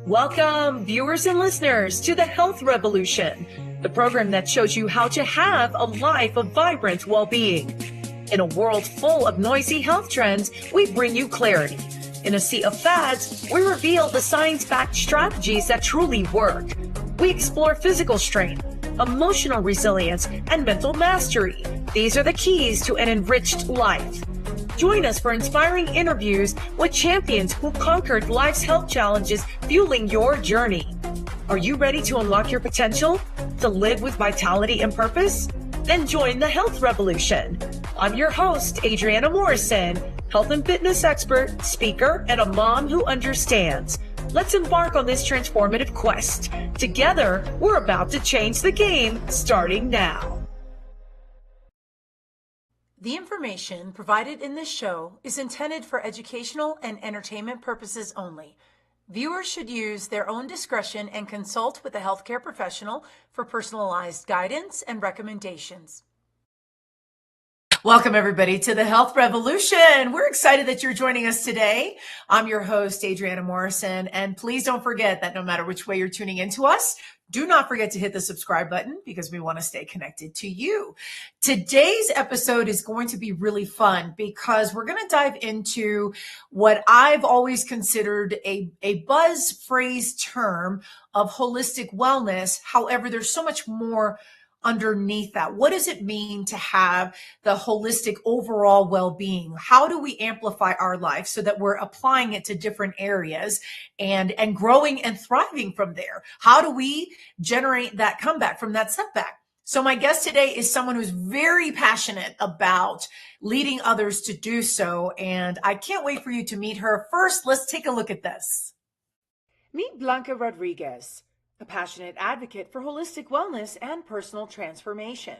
Welcome, viewers and listeners, to the Health Revolution, the program that shows you how to have a life of vibrant well-being. In a world full of noisy health trends, we bring you clarity. In a sea of fads, we reveal the science-backed strategies that truly work. We explore physical strength, emotional resilience, and mental mastery. These are the keys to an enriched life. Join us for inspiring interviews with champions who conquered life's health challenges, fueling your journey. Are you ready to unlock your potential? To live with vitality and purpose? Then join the Health Revolution. I'm your host, Adriana Morrison, health and fitness expert, speaker, and a mom who understands. Let's embark on this transformative quest. Together, we're about to change the game, starting now. The information provided in this show is intended for educational and entertainment purposes only. Viewers should use their own discretion and consult with a healthcare professional for personalized guidance and recommendations. Welcome, everybody, to the Health Revolution. We're excited that you're joining us today. I'm your host, Adriana Morrison, and please don't forget that no matter which way you're tuning into us, do not forget to hit the subscribe button because we want to stay connected to you. Today's episode is going to be really fun because we're going to dive into what I've always considered a buzz phrase term of holistic wellness. However, there's so much more underneath that. What does it mean to have the holistic overall well-being? How do we amplify our life so that we're applying it to different areas and growing and thriving from there? How do we generate that comeback from that setback? So my guest today is someone who's very passionate about leading others to do so, and I can't wait for you to meet her. First, let's take a look at this. Meet Blanca Rodriguez, a passionate advocate for holistic wellness and personal transformation.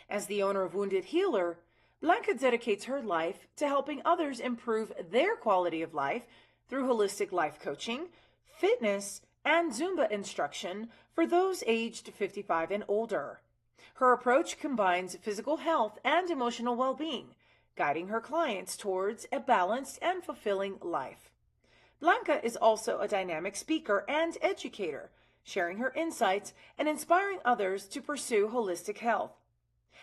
As the owner of Wounded Healer, Blanca dedicates her life to helping others improve their quality of life through holistic life coaching, fitness, and Zumba instruction for those aged 55 and older. Her approach combines physical health and emotional well-being, guiding her clients towards a balanced and fulfilling life. Blanca is also a dynamic speaker and educator, sharing her insights and inspiring others to pursue holistic health.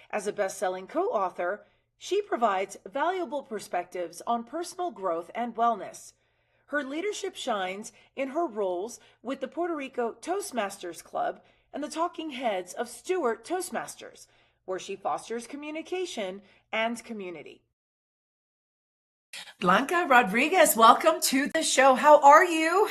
As a best-selling co-author, she provides valuable perspectives on personal growth and wellness. Her leadership shines in her roles with the Puerto Rico Toastmasters Club and the talking heads of Stuart Toastmasters, where she fosters communication and community. Blanca Rodriguez, welcome to the show. How are you?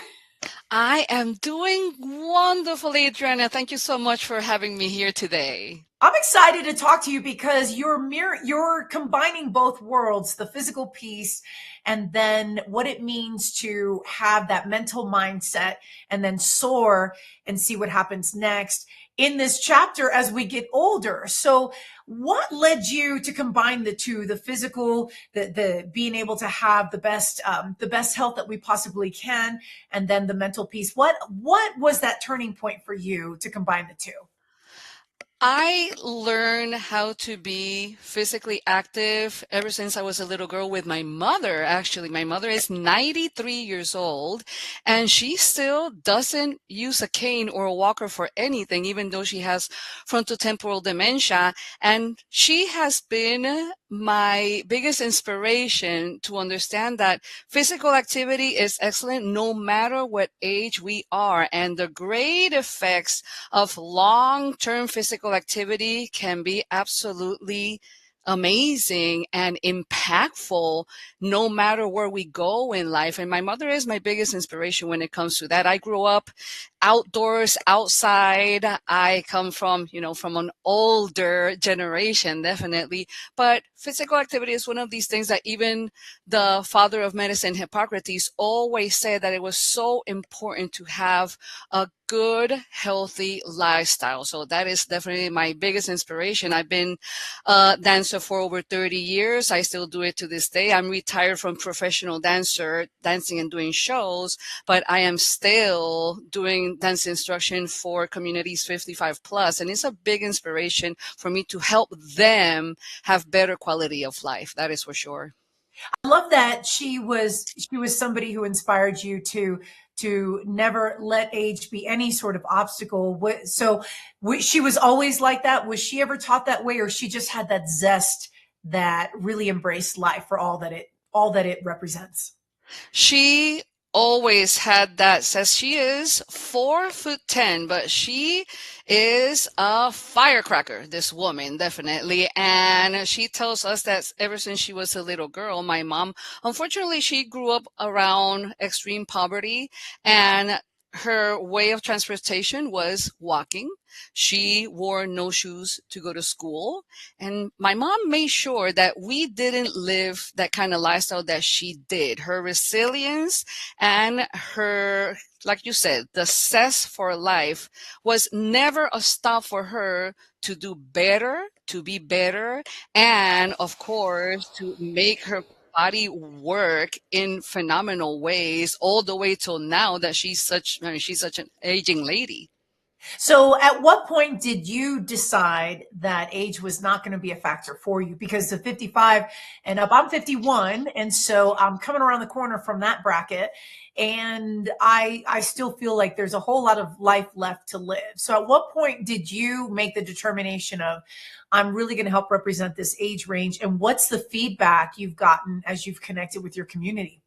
I am doing wonderfully, Adriana. Thank you so much for having me here today. I'm excited to talk to you because you're combining both worlds, the physical piece and then what it means to have that mental mindset and then soar and see what happens next in this chapter as we get older. So what led you to combine the two, the physical, the being able to have the best health that we possibly can, and then the mental piece? What was that turning point for you to combine the two? I learned how to be physically active ever since I was a little girl with my mother. Actually, my mother is 93 years old and she still doesn't use a cane or a walker for anything, even though she has frontotemporal dementia. And she has been my biggest inspiration to understand that physical activity is excellent no matter what age we are. And the great effects of long-term physical activity can be absolutely amazing and impactful no matter where we go in life. And my mother is my biggest inspiration when it comes to that. I grew up outdoors, outside. I come from an older generation, definitely. But physical activity is one of these things that even the father of medicine, Hippocrates, always said that it was so important to have a good, healthy lifestyle. So that is definitely my biggest inspiration. I've been a dancer for over 30 years. I still do it to this day. I'm retired from professional dancing and doing shows, but I am still doing doing dance instruction for communities 55 plus, and it's a big inspiration for me to help them have better quality of life. That is for sure. I love that she was somebody who inspired you to never let age be any sort of obstacle. So she was always like that. Was she ever taught that way, or she just had that zest that really embraced life for all that it represents? She always had that. Says she is 4'10", but she is a firecracker, this woman, definitely. And she tells us that ever since she was a little girl, my mom, unfortunately, she grew up around extreme poverty, and her way of transportation was walking. She wore no shoes to go to school. And my mom made sure that we didn't live that kind of lifestyle that she did. Her resilience and her, like you said, the zest for life was never a stop for her to do better, to be better, and of course, to make her body work in phenomenal ways all the way till now that she's such an aging lady. So, at what point did you decide that age was not going to be a factor for you? Because the 55 and up, I'm 51, and so I'm coming around the corner from that bracket, and I still feel like there's a whole lot of life left to live. So, at what point did you make the determination of I'm really going to help represent this age range, and what's the feedback you've gotten as you've connected with your community?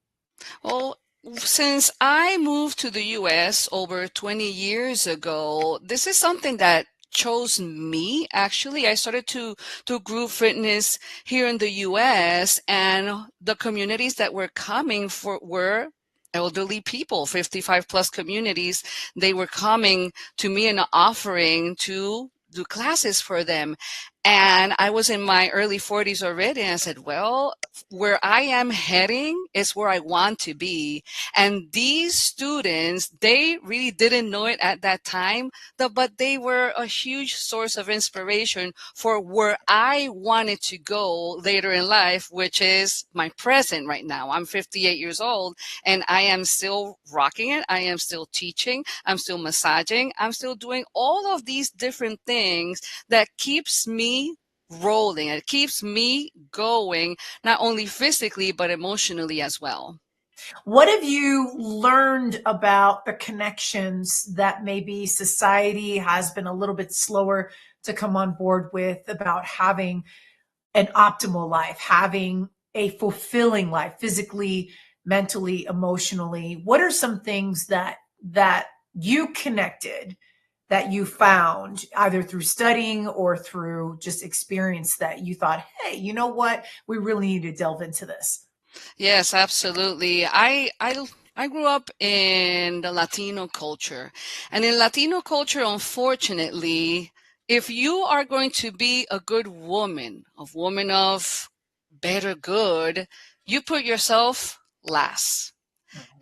Well, since I moved to the US over 20 years ago, this is something that chose me. Actually, I started to do group fitness here in the US, and the communities that were coming for were elderly people, 55 plus communities. They were coming to me and offering to do classes for them. And I was in my early 40s already, and I said, well, where I am heading is where I want to be. And these students, they really didn't know it at that time, but they were a huge source of inspiration for where I wanted to go later in life, which is my present right now. I'm 58 years old, and I am still rocking it. I am still teaching. I'm still massaging. I'm still doing all of these different things that keeps me rolling. It keeps me going, not only physically, but emotionally as well. What have you learned about the connections that maybe society has been a little bit slower to come on board with about having an optimal life, having a fulfilling life, physically, mentally, emotionally? What are some things that you connected, that you found either through studying or through just experience, that you thought, hey, you know what? We really need to delve into this. Yes, absolutely. I grew up in the Latino culture. And in Latino culture, unfortunately, if you are going to be a good woman, a woman of better good, you put yourself last.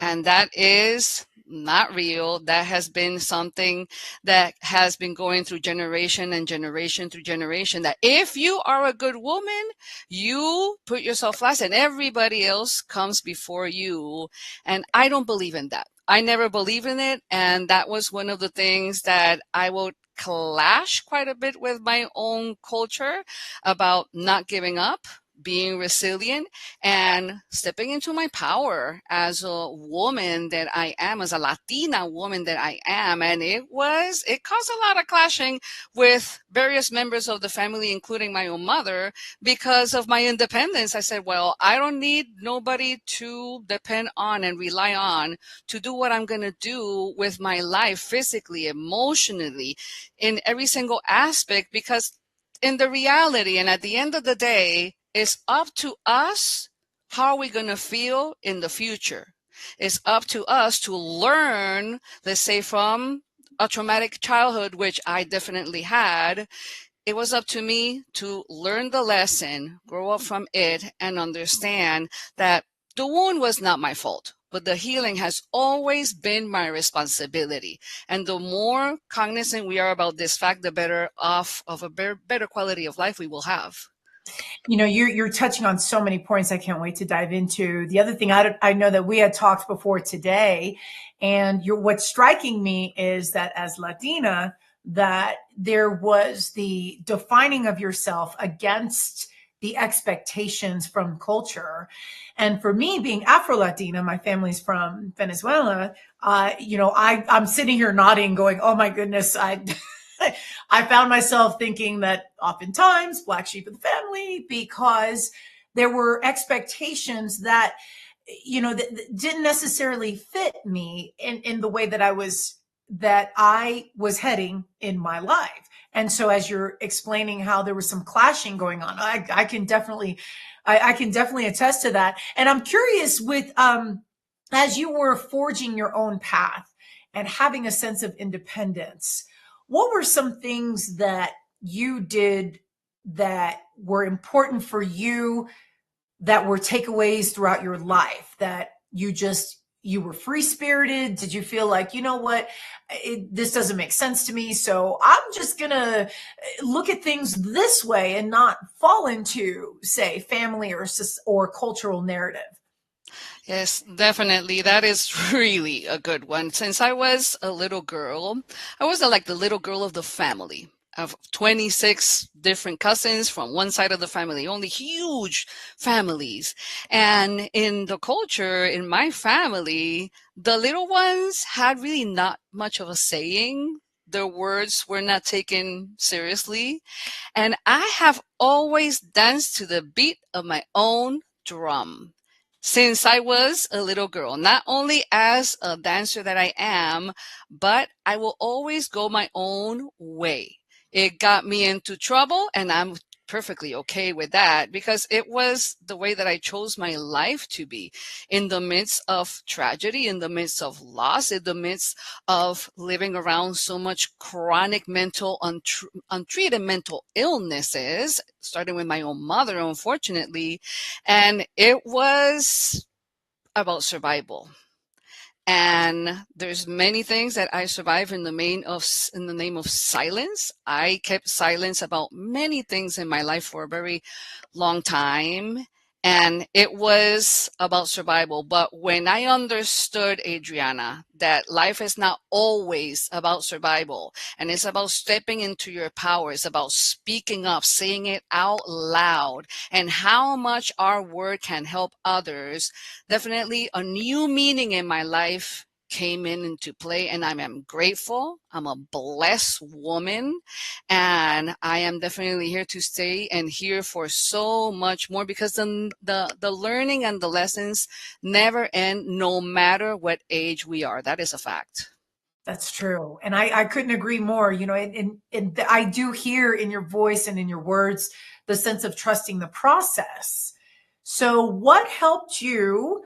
And that is not real. That has been something that has been going through generation and generation through generation. That if you are a good woman, you put yourself last and everybody else comes before you. And I don't believe in that. I never believe in it. And that was one of the things that I would clash quite a bit with my own culture about not giving up, being resilient, and stepping into my power as a woman that I am, as a Latina woman that I am. And it caused a lot of clashing with various members of the family, including my own mother, because of my independence. I said, well, I don't need nobody to depend on and rely on to do what I'm going to do with my life, physically, emotionally, in every single aspect, because in the reality and at the end of the day, it's up to us how are we going to feel in the future. It's up to us to learn, let's say, from a traumatic childhood, which I definitely had. It was up to me to learn the lesson, grow up from it, and understand that the wound was not my fault, but the healing has always been my responsibility. And the more cognizant we are about this fact, the better off of a better quality of life we will have. You're touching on so many points I can't wait to dive into. The other thing I know that we had talked before today, and what's striking me is that as Latina, that there was the defining of yourself against the expectations from culture. And for me, being Afro-Latina, my family's from Venezuela, I'm sitting here nodding, going, oh my goodness, I found myself thinking that oftentimes black sheep of the family, because there were expectations that, that didn't necessarily fit me in the way that I was heading in my life. And so as you're explaining how there was some clashing going on, I can definitely, I can definitely attest to that. And I'm curious as you were forging your own path and having a sense of independence, what were some things that you did that were important for you, that were takeaways throughout your life, that you were free spirited? Did you feel like, you know what, this doesn't make sense to me, so I'm just gonna look at things this way and not fall into, say, family or cultural narrative? Yes, definitely. That is really a good one. Since I was a little girl, I was like the little girl of the family. Of 26 different cousins from one side of the family, only huge families. And in the culture, in my family, the little ones had really not much of a saying. Their words were not taken seriously. And I have always danced to the beat of my own drum since I was a little girl, not only as a dancer that I am, but I will always go my own way. It got me into trouble, and I'm perfectly okay with that because it was the way that I chose my life to be in the midst of tragedy, in the midst of loss, in the midst of living around so much chronic mental, untreated mental illnesses, starting with my own mother, unfortunately. And it was about survival. And there's many things that I survived in the name of silence. I kept silence about many things in my life for a very long time. And it was about survival. But when I understood, Adriana, that life is not always about survival and it's about stepping into your power, it's about speaking up, saying it out loud, and how much our word can help others, definitely a new meaning in my life came into play, and I am grateful. I'm a blessed woman, and I am definitely here to stay and here for so much more because the learning and the lessons never end, no matter what age we are. That is a fact. That's true. And I couldn't agree more, and I do hear in your voice and in your words the sense of trusting the process. So what helped you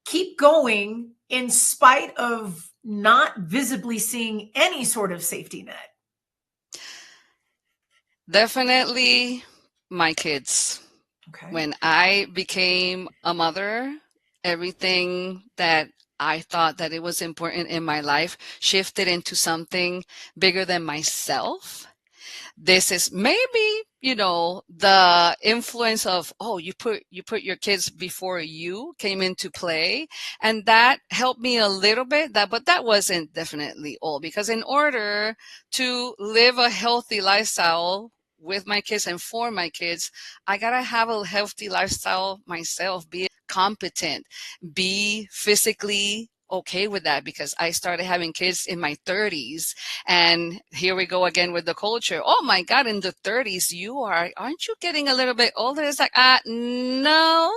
keep going in spite of not visibly seeing any sort of safety net? Definitely my kids. Okay. When I became a mother, everything that I thought that it was important in my life shifted into something bigger than myself. This is maybe, the influence of, oh, you put your kids before you came into play, and that helped me a little bit. But that wasn't definitely all, because in order to live a healthy lifestyle with my kids and for my kids, I gotta have a healthy lifestyle myself, be competent, be physically okay with that, because I started having kids in my 30s. And here we go again with the culture. Oh my God, in the 30s, aren't you getting a little bit older? It's like, no,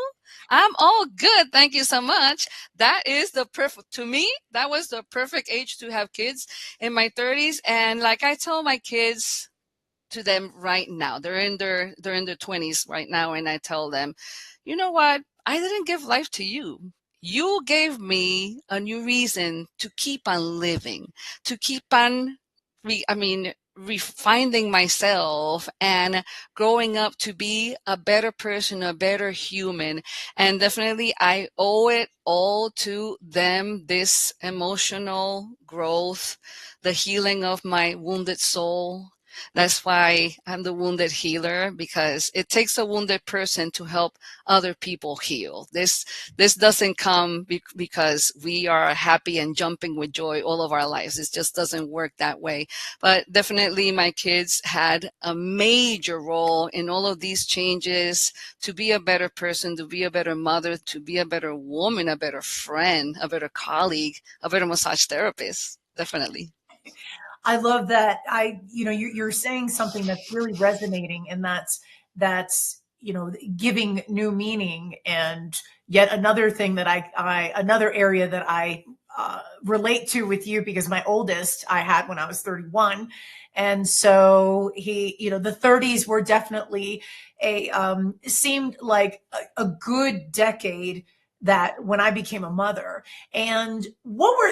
I'm all good. Thank you so much. That is to me, that was the perfect age to have kids, in my 30s. And like I tell my kids, to them right now, they're in their 20s right now, and I tell them, you know what? I didn't give life to you. You gave me a new reason to keep on living, to keep on refining myself and growing up to be a better person, a better human. And definitely I owe it all to them, this emotional growth, the healing of my wounded soul. That's why I'm the wounded healer, because it takes a wounded person to help other people heal. This doesn't come because we are happy and jumping with joy all of our lives. It just doesn't work that way. But definitely my kids had a major role in all of these changes to be a better person, to be a better mother, to be a better woman, a better friend, a better colleague, a better massage therapist. Definitely. I love that. You're saying something that's really resonating, and that's giving new meaning. And yet another thing that another area that I relate to with you, because my oldest I had when I was 31. And so the 30s were definitely seemed like a good decade that when I became a mother. And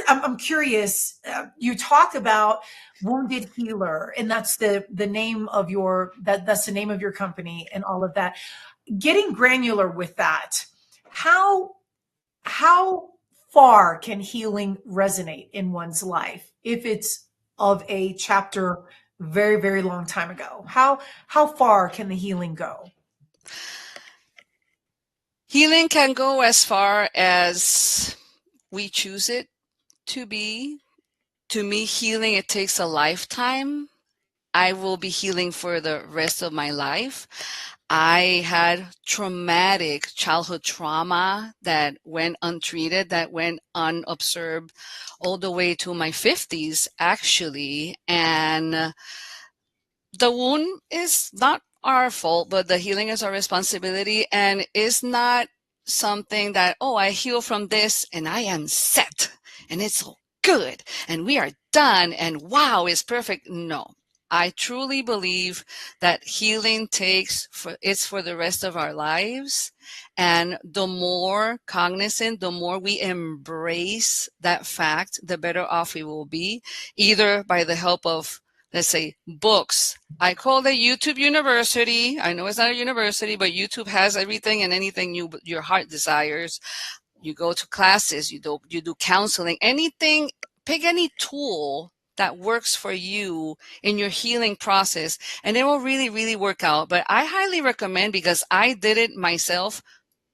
I'm curious, you talk about Wounded Healer, and that's the name of that's the name of your company and all of that. Getting granular with that, how how far can healing resonate in one's life if it's of a chapter very, very long time ago? How far can the healing go? Healing can go as far as we choose it to be. To me, healing, it takes a lifetime. I will be healing for the rest of my life. I had traumatic childhood trauma that went untreated, that went unobserved all the way to my 50s, actually. And the wound is not our fault, but the healing is our responsibility. And it's not something that, oh, I heal from this and I am set and it's all good and we are done and wow, it's perfect. No. I truly believe that healing it's for the rest of our lives. And the more cognizant, the more we embrace that fact, the better off we will be, either by the help of, let's say, books. I call it YouTube University. I know it's not a university, but YouTube has everything and anything your heart desires. You go to classes, you do counseling, anything, pick any tool that works for you in your healing process, and it will really, really work out. But I highly recommend, because I did it myself,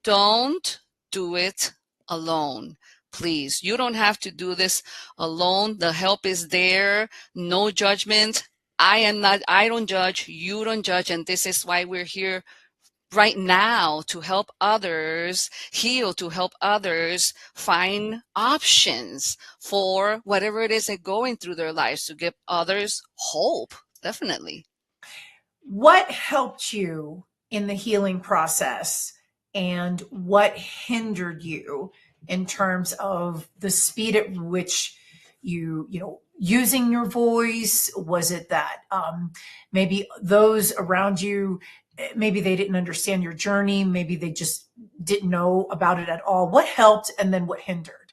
don't do it alone. Please, you don't have to do this alone. The help is there. No judgment. I don't judge. You don't judge. And this is why we're here right now, to help others heal, to help others find options for whatever it is they're going through their lives, to give others hope. Definitely. What helped you in the healing process, and what hindered you in terms of the speed at which using your voice? Was it that maybe those around you, maybe they didn't understand your journey, maybe they just didn't know about it at all? What helped, and then what hindered?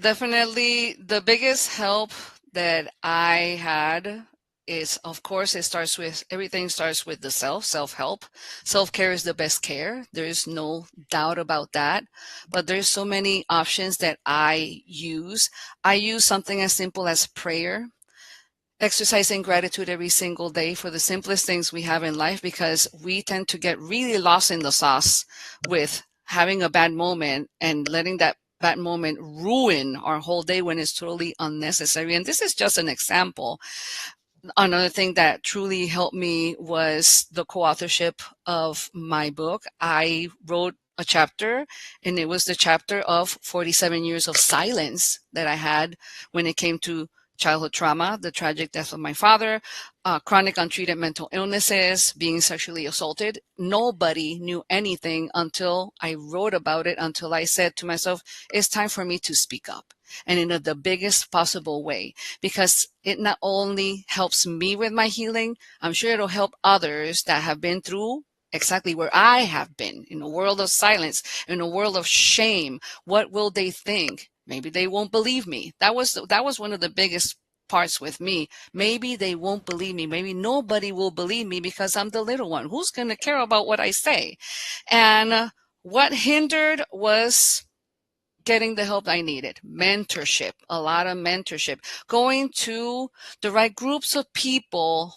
Definitely the biggest help that I had is, of course, everything starts with the self-help. Self-care is the best care. There is no doubt about that. But there's so many options that I use. I use something as simple as prayer, exercising gratitude every single day for the simplest things we have in life, because we tend to get really lost in the sauce with having a bad moment and letting that bad moment ruin our whole day when it's totally unnecessary. And this is just an example. Another thing that truly helped me was the co-authorship of my book. I wrote a chapter, and it was the chapter of 47 years of silence that I had when it came to childhood trauma, the tragic death of my father, chronic untreated mental illnesses, being sexually assaulted. Nobody knew anything until I wrote about it, until I said to myself, it's time for me to speak up, and in the biggest possible way, because it not only helps me with my healing, I'm sure it'll help others that have been through exactly where I have been, in a world of silence, in a world of shame. What will they think? Maybe they won't believe me. That was one of the biggest parts with me. Maybe they won't believe me. Maybe nobody will believe me because I'm the little one. Who's going to care about what I say? And what hindered was getting the help I needed. Mentorship, a lot of mentorship, going to the right groups of people